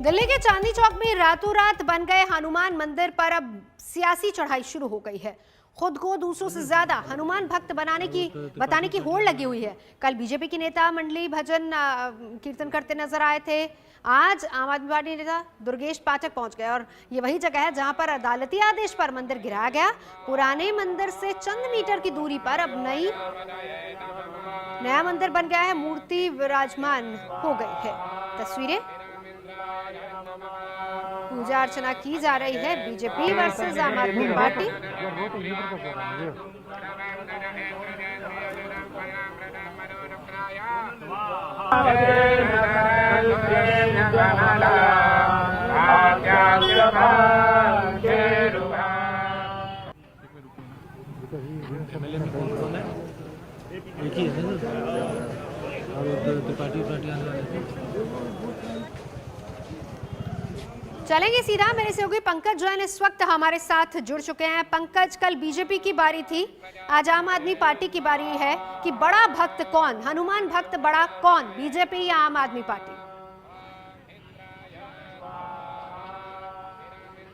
दिल्ली के चांदनी चौक में रातों रात बन गए हनुमान मंदिर पर अब सियासी चढ़ाई शुरू हो गई है। खुद को दूसरों से ज्यादा हनुमान भक्त बताने की होड़ लगी हुई है। कल बीजेपी की नेता मंडली भजन कीर्तन करते नजर आए थे। आज आम आदमी पार्टी नेता दुर्गेश पाठक पहुंच गए और ये वही जगह है जहां पर अदालती आदेश पर मंदिर गिराया गया। पुराने मंदिर से चंद मीटर की दूरी पर अब नया मंदिर बन गया है, मूर्ति विराजमान हो गई है। तस्वीरें, पूजा अर्चना की जा रही है। बीजेपी वर्सेस आम आदमी पार्टी। एक ही है और पार्टी आने वाले। चलेंगे सीधा, मेरे सहयोगी पंकज जैन इस वक्त हमारे साथ जुड़ चुके हैं। पंकज, कल बीजेपी की बारी थी, आज आम आदमी पार्टी की बारी है कि बड़ा भक्त कौन, हनुमान भक्त बड़ा कौन, बीजेपी या आम आदमी पार्टी?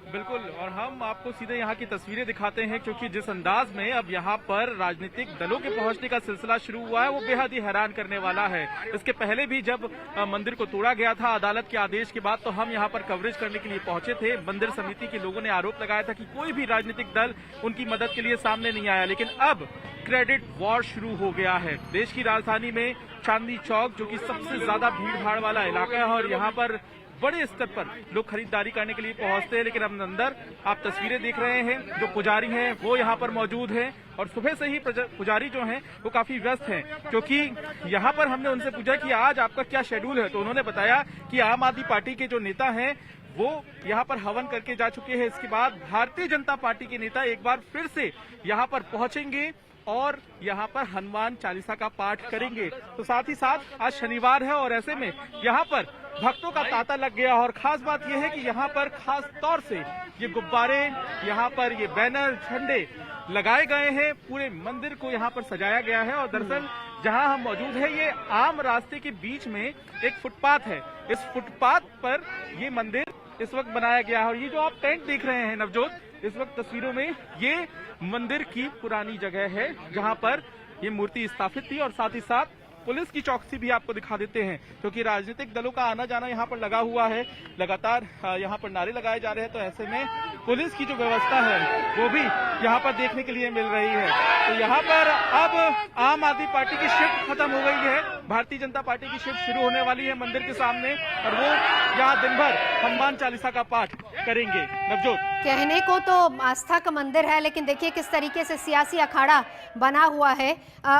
बिल्कुल, और हम आपको सीधे यहाँ की तस्वीरें दिखाते हैं क्योंकि जिस अंदाज में अब यहाँ पर राजनीतिक दलों के पहुंचने का सिलसिला शुरू हुआ है वो बेहद ही हैरान करने वाला है। इसके पहले भी जब मंदिर को तोड़ा गया था अदालत के आदेश के बाद, तो हम यहाँ पर कवरेज करने के लिए पहुंचे थे। मंदिर समिति के लोगों ने आरोप लगाया था कि कोई भी राजनीतिक दल उनकी मदद के लिए सामने नहीं आया, लेकिन अब क्रेडिट वॉर शुरू हो गया है। देश की राजधानी में चांदनी चौक, जो कि सबसे ज्यादा भीड़ भाड़ वाला इलाका है और यहाँ पर बड़े स्तर पर लोग खरीदारी करने के लिए पहुंचते हैं, लेकिन अब अंदर आप तस्वीरें देख रहे हैं, जो पुजारी हैं वो यहाँ पर मौजूद हैं और सुबह से ही पुजारी जो हैं वो काफी व्यस्त हैं, क्योंकि यहाँ पर हमने उनसे पूछा कि आज आपका क्या शेड्यूल है, तो उन्होंने बताया कि आम आदमी पार्टी के जो नेता हैं वो यहाँ पर हवन करके जा चुके हैं। इसके बाद भारतीय जनता पार्टी के नेता एक बार फिर से यहाँ पर पहुंचेंगे और यहाँ पर हनुमान चालीसा का पाठ करेंगे। तो साथ ही साथ आज शनिवार है और ऐसे में यहाँ पर भक्तों का तांता लग गया। और खास बात यह है कि यहाँ पर खास तौर से ये गुब्बारे, यहाँ पर ये बैनर, झंडे लगाए गए हैं, पूरे मंदिर को यहाँ पर सजाया गया है। और दरअसल जहाँ हम मौजूद है ये आम रास्ते के बीच में एक फुटपाथ है, इस फुटपाथ पर ये मंदिर इस वक्त बनाया गया है। और ये जो आप टेंट देख रहे हैं नवजोत, इस वक्त तस्वीरों में, ये मंदिर की पुरानी जगह है जहां पर ये मूर्ति स्थापित थी। और साथ ही साथ पुलिस की चौकसी भी आपको दिखा देते हैं, क्योंकि राजनीतिक दलों का आना जाना यहाँ पर लगा हुआ है, लगातार यहाँ पर नारे लगाए जा रहे हैं। तो ऐसे में पुलिस की जो व्यवस्था है वो भी यहाँ पर देखने के लिए मिल रही है। तो यहाँ पर अब आम आदमी पार्टी की शिफ्ट खत्म हो गई है, भारतीय जनता पार्टी की शिफ्ट शुरू होने वाली है मंदिर के सामने और वो यहाँ दिन भर हनुमान चालीसा का पाठ करेंगे। नवजोत, कहने को तो आस्था का मंदिर है, लेकिन देखिए किस तरीके से सियासी अखाड़ा बना हुआ है,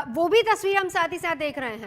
वो भी तस्वीर हम साथ ही साथ देख रहे हैं।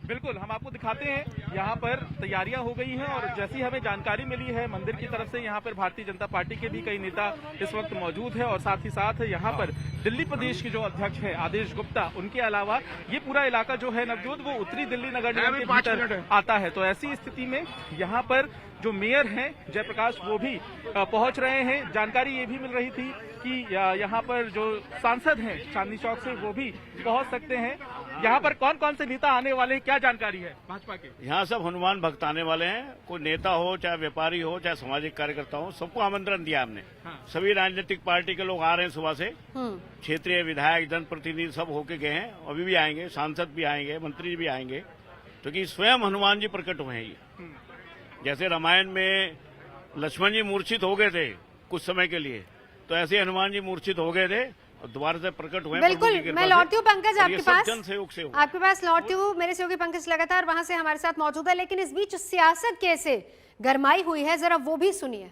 बिल्कुल, हम आपको दिखाते हैं यहाँ पर तैयारियां हो गई हैं और जैसी हमें जानकारी मिली है मंदिर की तरफ से, यहाँ पर भारतीय जनता पार्टी के भी कई नेता इस वक्त मौजूद है और साथ ही साथ यहाँ पर दिल्ली प्रदेश के जो अध्यक्ष है आदेश गुप्ता, उनके अलावा ये पूरा इलाका जो है नवजोत वो उत्तरी दिल्ली नगर निगम के भीतर आता है। तो ऐसी स्थिति में यहाँ पर जो मेयर हैं जयप्रकाश, वो भी पहुंच रहे हैं। जानकारी ये भी मिल रही थी कि यहाँ पर जो सांसद हैं चांदनी चौक से वो भी पहुंच सकते हैं। यहाँ पर कौन कौन से नेता आने वाले हैं, क्या जानकारी है भाजपा के? यहाँ सब हनुमान भक्त आने वाले हैं, कोई नेता हो, चाहे व्यापारी हो, चाहे सामाजिक कार्यकर्ता हो, सबको आमंत्रण दिया हमने। हाँ। सभी राजनीतिक पार्टी के लोग आ रहे हैं सुबह से, क्षेत्रीय विधायक, जनप्रतिनिधि सब होके गए हैं, अभी भी आएंगे, सांसद भी आएंगे, मंत्री भी आएंगे, क्योंकि स्वयं हनुमान जी प्रकट हुए हैं। ये जैसे रामायण में लक्ष्मण जी मूर्छित हो गए थे कुछ समय के लिए, तो ऐसे हनुमान जी मूर्छित हो गए थे और दोबारा से प्रकट हुए। बिल्कुल, मैं लौटती हूँ पंकज आपके पास लौटती हूँ। मेरे सहयोगी पंकज लगातार वहां से हमारे साथ मौजूद है, लेकिन इस बीच सियासत कैसे गरमाई हुई है, जरा वो भी सुनिए।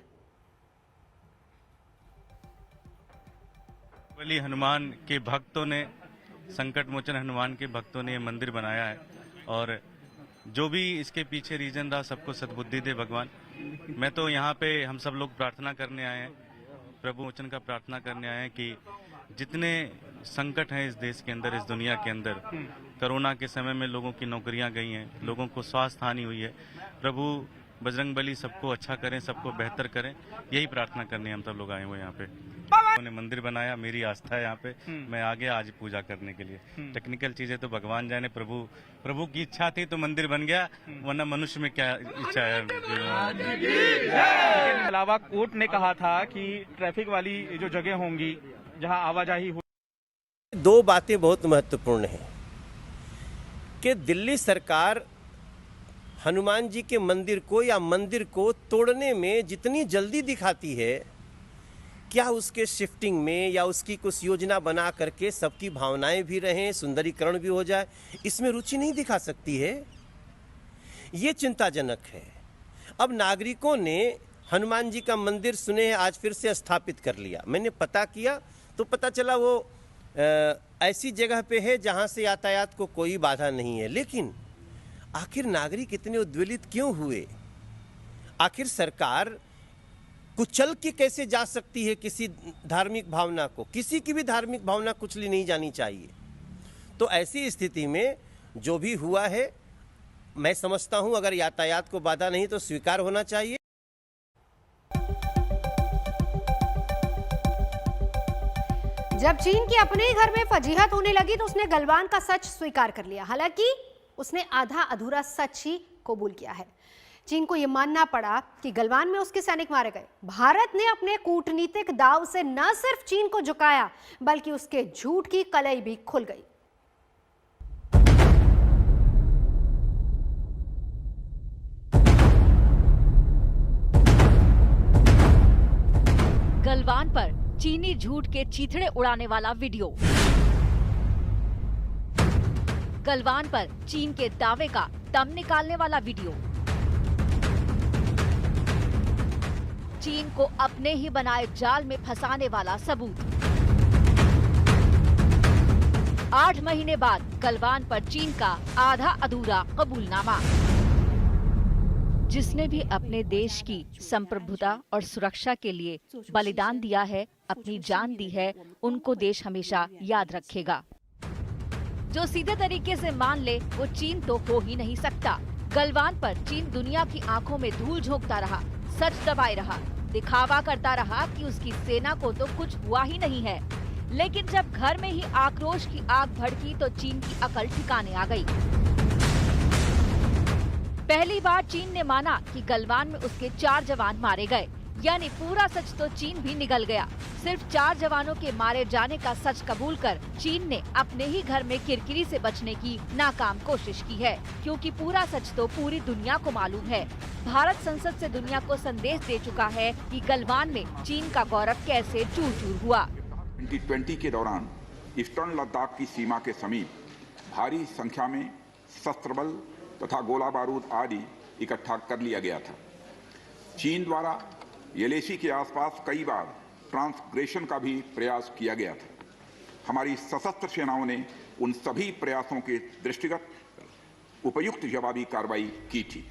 बली हनुमान के भक्तों ने, संकट मोचन हनुमान के भक्तों ने ये मंदिर बनाया है और जो भी इसके पीछे रीजन रहा सबको सद्बुद्धि दे भगवान। मैं तो यहाँ पे हम सब लोग प्रार्थना करने आए हैं, प्रभु वचन का प्रार्थना करने आए हैं कि जितने संकट हैं इस देश के अंदर, इस दुनिया के अंदर, कोरोना के समय में लोगों की नौकरियां गई हैं, लोगों को स्वास्थ्य हानि हुई है, प्रभु बजरंग बली सबको अच्छा करें, सबको बेहतर करें, यही प्रार्थना करने हम सब लोग आए हुए यहाँ पे। उन्होंने मंदिर बनाया, मेरी आस्था है यहाँ पे, मैं आ गया आज पूजा करने के लिए। टेक्निकल चीजें तो भगवान जाने, प्रभु की इच्छा थी तो मंदिर बन गया, वरना मनुष्य में क्या इच्छा है। इसके अलावा कोर्ट ने कहा था कि ट्रैफिक वाली जो जगह होंगी जहां आवाजाही हो, दो बातें बहुत महत्वपूर्ण हैं कि दिल्ली सरकार हनुमान जी के मंदिर को या मंदिर को तोड़ने में जितनी जल्दी दिखाती है, क्या उसके शिफ्टिंग में या उसकी कुछ योजना बना करके सबकी भावनाएं भी रहें, सुंदरीकरण भी हो जाए, इसमें रुचि नहीं दिखा सकती है। ये चिंताजनक है। अब नागरिकों ने हनुमान जी का मंदिर सुने आज फिर से स्थापित कर लिया। मैंने पता किया तो पता चला वो ऐसी जगह पे है जहां से यातायात को कोई बाधा नहीं है। लेकिन आखिर नागरिक इतने उद्वेलित क्यों हुए? आखिर सरकार कुचल के कैसे जा सकती है किसी धार्मिक भावना को? किसी की भी धार्मिक भावना कुचली नहीं जानी चाहिए। तो ऐसी स्थिति में जो भी हुआ है, मैं समझता हूं अगर यातायात को बाधा नहीं तो स्वीकार होना चाहिए। जब चीन के अपने ही घर में फजीहत होने लगी तो उसने गलवान का सच स्वीकार कर लिया। हालांकि उसने आधा अधूरा सच ही कबूल किया है। चीन को यह मानना पड़ा कि गलवान में उसके सैनिक मारे गए। भारत ने अपने कूटनीतिक दांव से न सिर्फ चीन को झुकाया बल्कि उसके झूठ की कलई भी खुल गई। गलवान पर चीनी झूठ के चीथड़े उड़ाने वाला वीडियो। गलवान पर चीन के दावे का दम निकालने वाला वीडियो। चीन को अपने ही बनाए जाल में फंसाने वाला सबूत। 8 महीने बाद गलवान पर चीन का आधा अधूरा कबूलनामा। जिसने भी अपने देश की संप्रभुता और सुरक्षा के लिए बलिदान दिया है, अपनी जान दी है, उनको देश हमेशा याद रखेगा। जो सीधे तरीके से मान ले वो चीन तो हो ही नहीं सकता। गलवान पर चीन दुनिया की आंखों में धूल झोंकता रहा, सच दबाए रहा, दिखावा करता रहा कि उसकी सेना को तो कुछ हुआ ही नहीं है। लेकिन जब घर में ही आक्रोश की आग भड़की तो चीन की अकल ठिकाने आ गई। पहली बार चीन ने माना कि गलवान में उसके 4 जवान मारे गए, यानी पूरा सच तो चीन भी निगल गया। सिर्फ 4 जवानों के मारे जाने का सच कबूल कर चीन ने अपने ही घर में किरकिरी से बचने की नाकाम कोशिश की है, क्योंकि पूरा सच तो पूरी दुनिया को मालूम है। भारत संसद से दुनिया को संदेश दे चुका है कि गलवान में चीन का गौरव कैसे चूर चूर हुआ। 2020 के दौरान ईस्टर्न लद्दाख की सीमा के समीप भारी संख्या में शस्त्र बल तथा गोला बारूद आदि इकट्ठा कर लिया गया था। चीन द्वारा येलेसी के आसपास कई बार ट्रांसग्रेशन का भी प्रयास किया गया था। हमारी सशस्त्र सेनाओं ने उन सभी प्रयासों के दृष्टिगत उपयुक्त जवाबी कार्रवाई की थी।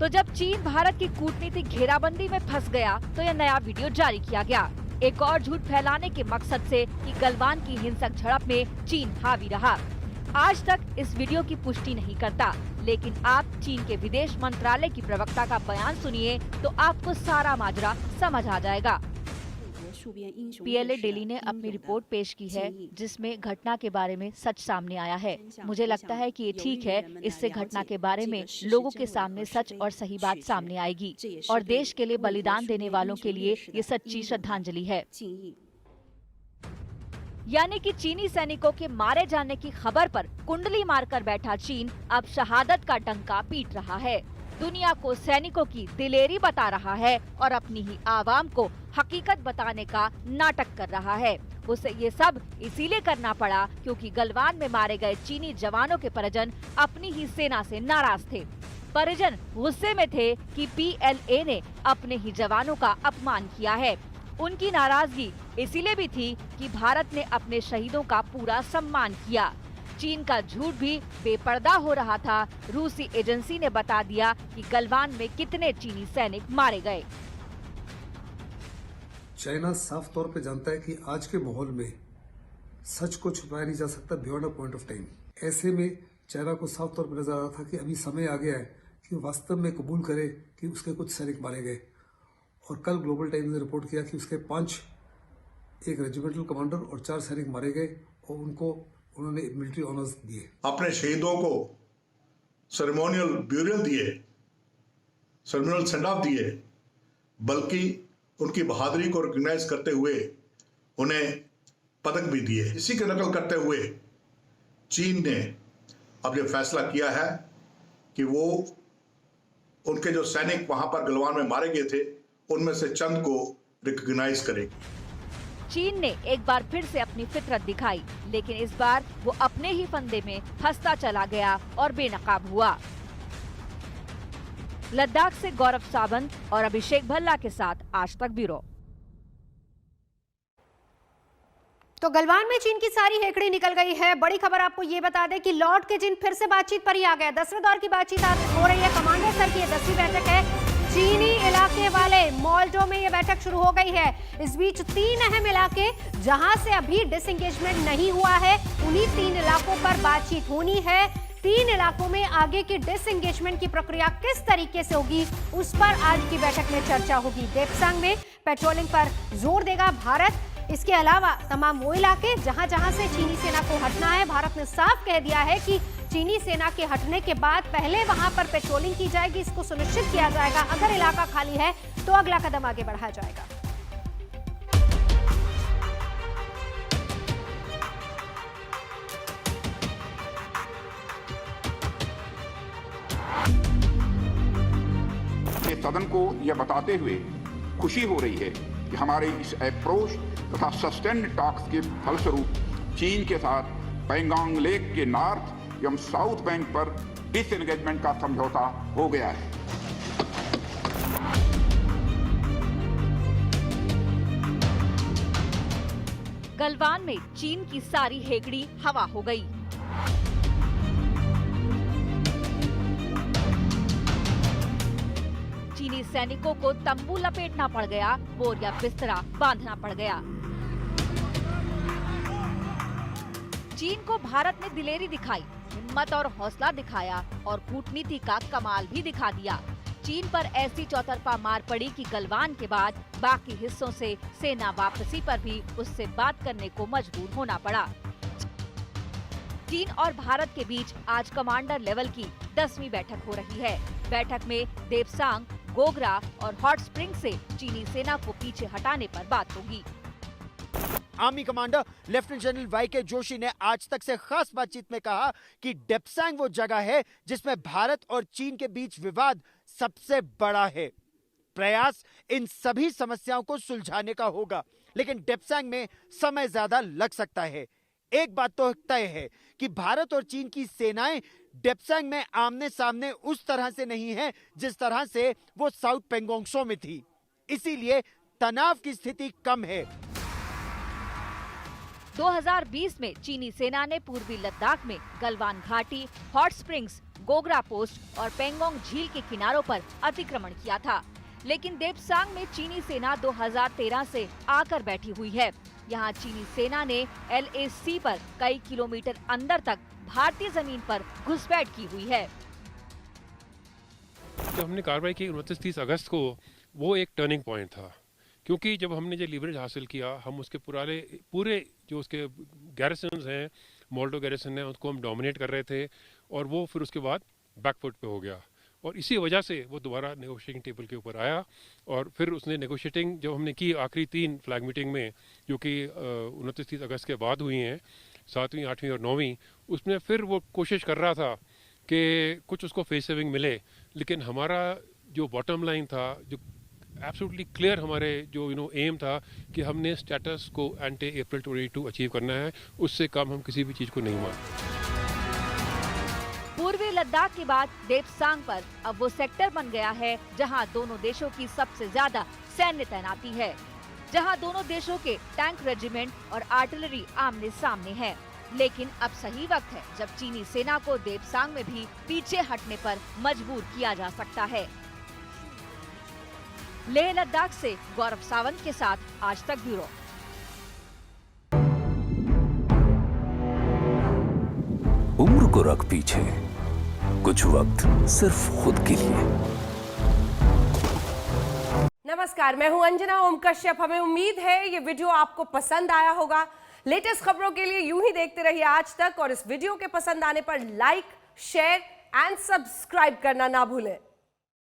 तो जब चीन भारत की कूटनीतिक घेराबंदी में फंस गया तो यह नया वीडियो जारी किया गया, एक और झूठ फैलाने के मकसद से कि गलवान की हिंसक झड़प में चीन हावी रहा। आज तक इस वीडियो की पुष्टि नहीं करता, लेकिन आप चीन के विदेश मंत्रालय की प्रवक्ता का बयान सुनिए तो आपको सारा माजरा समझ आ जाएगा। पीएलए दिल्ली ने अपनी रिपोर्ट पेश की है जिसमें घटना के बारे में सच सामने आया है। मुझे लगता है कि ये ठीक है, इससे घटना के बारे में लोगों के सामने सच और सही बात सामने आएगी और देश के लिए बलिदान देने वालों के लिए ये सच्ची श्रद्धांजलि है। यानी कि चीनी सैनिकों के मारे जाने की खबर पर कुंडली मारकर बैठा चीन अब शहादत का डंका पीट रहा है, दुनिया को सैनिकों की दिलेरी बता रहा है और अपनी ही आवाम को हकीकत बताने का नाटक कर रहा है। उसे ये सब इसीलिए करना पड़ा क्योंकि गलवान में मारे गए चीनी जवानों के परिजन अपनी ही सेना से नाराज थे। परिजन गुस्से में थे कि पीएलए ने अपने ही जवानों का अपमान किया है। उनकी नाराजगी इसीलिए भी थी कि भारत ने अपने शहीदों का पूरा सम्मान किया। चीन का झूठ भी बेपर्दा हो रहा था। रूसी एजेंसी ने बता दिया कि गलवान में कितने चीनी सैनिक मारे गए। चाइना साफ तौर पे जानता है कि आज के माहौल में सच को छुपाया नहीं जा सकता beyond a point of time. ऐसे में चाइना को साफ तौर पर नजर आ रहा था कि अभी समय आ गया है कि वास्तव में कबूल करे कि उसके कुछ सैनिक मारे गए। और कल ग्लोबल टाइम्स ने रिपोर्ट किया कि उसके 5 एक रेजिमेंटल कमांडर और 4 सैनिक मारे गए और उनको उन्होंने मिलिट्री ऑनर्स दिए। अपने शहीदों को सेरेमोनियल ब्यूरियल दिए, सेरेमोनियल सेंड ऑफ दिए, बल्कि उनकी बहादुरी को रिकॉग्नाइज करते हुए उन्हें पदक भी दिए। इसी की नकल करते हुए चीन ने अब यह फैसला किया है कि वो उनके जो सैनिक वहां पर गलवान में मारे गए थे उनमें से चंद को रिकॉग्नाइज करेगी। चीन ने एक बार फिर से अपनी फितरत दिखाई, लेकिन इस बार वो अपने ही फंदे में फंसता चला गया और बेनकाब हुआ। लद्दाख से गौरव सावंत और अभिषेक भल्ला के साथ आज तक ब्यूरो। तो गलवान में चीन की सारी हेकड़ी निकल गई है। बड़ी खबर आपको ये बता दें कि लॉर्ड के जिन फिर से बातचीत पर ही आ गया। 10वें दौर की बातचीत हो रही है। कमांडर स्तर की 10वीं बैठक है। चीनी इलाके वाले मोल्डो में ये बैठक शुरू हो गई है। इस बीच 3 अहम इलाके जहां से अभी डिसएंगेजमेंट नहीं हुआ है, उन्हीं 3 इलाकों पर बातचीत होनी है। 3 इलाकों में आगे की डिसएंगेजमेंट की प्रक्रिया किस तरीके से होगी, उस पर आज की बैठक में चर्चा होगी। देपसांग में पेट्रोलिंग पर जोर देगा भारत। इसके अलावा तमाम वो इलाके जहां जहां से चीनी सेना को हटना है, भारत ने साफ कह दिया है कि चीनी सेना के हटने के बाद पहले वहां पर पेट्रोलिंग की जाएगी, इसको सुनिश्चित किया जाएगा। अगर इलाका खाली है तो अगला कदम आगे बढ़ाया जाएगा। सदन को यह बताते हुए खुशी हो रही है कि हमारे इस अप्रोच तथा सस्टेन्ड टॉक्स के फलस्वरूप चीन के साथ पैंगोंग लेक के नॉर्थ एवं साउथ बैंक पर डिसएंगेजमेंट का समझौता हो गया है। गलवान में चीन की सारी हेकड़ी हवा हो गई। चीनी सैनिकों को तंबू लपेटना पड़ गया, बोरिया बिस्तरा बांधना पड़ गया। चीन को भारत ने दिलेरी दिखाई, हिम्मत और हौसला दिखाया और कूटनीति का कमाल भी दिखा दिया। चीन पर ऐसी चौतरफा मार पड़ी कि गलवान के बाद बाकी हिस्सों से सेना वापसी पर भी उससे बात करने को मजबूर होना पड़ा। चीन और भारत के बीच आज कमांडर लेवल की 10वीं बैठक हो रही है। बैठक में देपसांग, गोगरा और हॉट स्प्रिंग से चीनी सेना को पीछे हटाने पर बात होगी। Army commander lieutenant general Y K Joshi ने आज तक से खास बातचीत में कहा कि डेप्सांग वो जगह है जिसमें भारत और चीन के बीच विवाद सबसे बड़ा है। प्रयास इन सभी समस्याओं को सुलझाने का होगा, लेकिन डेप्सांग में समय ज्यादा लग सकता है। एक बात तो तय है कि भारत और चीन की सेनाएं डेप्सांग में आमने सामने उस तरह से नहीं है जिस तरह से वो साउथ पेंगोंगसो में थी, इसीलिए तनाव की स्थिति कम है। 2020 में चीनी सेना ने पूर्वी लद्दाख में गलवान घाटी, हॉट स्प्रिंग्स, गोगरा पोस्ट और पेंगोंग झील के किनारों पर अतिक्रमण किया था, लेकिन देपसांग में चीनी सेना 2013 से आकर बैठी हुई है। यहाँ चीनी सेना ने LAC पर कई किलोमीटर अंदर तक भारतीय जमीन पर घुसपैठ की हुई है। जब हमने कार्रवाई की 29-30 अगस्त को, वो एक टर्निंग पॉइंट था, क्योंकि जब हमने जो लीवरेज हासिल किया, हम उसके पूरे जो उसके गैरिसन्स हैं, मोल्डो गैरिसन है, उसको हम डोमिनेट कर रहे थे और वो फिर उसके बाद बैकफुट पे हो गया और इसी वजह से वो दोबारा नेगोशिएटिंग टेबल के ऊपर आया और फिर उसने नेगोशिएटिंग जब हमने की आखिरी 3 फ्लैग मीटिंग में, जो कि 29-30 अगस्त के बाद हुई हैं, 7वीं, 8वीं और 9वीं, उसमें फिर वो कोशिश कर रहा था कि कुछ उसको फेस सेविंग मिले, लेकिन हमारा जो बॉटम लाइन था, जो एब्सोल्युटली क्लियर हमारे जो एम था कि हमने स्टेटस को एंटी अप्रैल 22 अचीव करना है, उससे कम हम किसी भी चीज़ को नहीं मानते। पूर्वी लद्दाख के बाद देपसांग पर अब वो सेक्टर बन गया है जहां दोनों देशों की सबसे ज्यादा सैन्य तैनाती है, जहां दोनों देशों के टैंक रेजिमेंट और आर्टिलरी आमने सामने है। लेकिन अब सही वक्त है जब चीनी सेना को देपसांग में भी पीछे हटने पर मजबूर किया जा सकता है। लेह लद्दाख से गौरव सावंत के साथ आज तक ब्यूरो। उम्र को रख पीछे, कुछ वक्त सिर्फ खुद के लिए। नमस्कार, मैं हूं अंजना ओम कश्यप। हमें उम्मीद है ये वीडियो आपको पसंद आया होगा। लेटेस्ट खबरों के लिए यूं ही देखते रहिए आज तक, और इस वीडियो के पसंद आने पर लाइक, शेयर एंड सब्सक्राइब करना ना भूलें।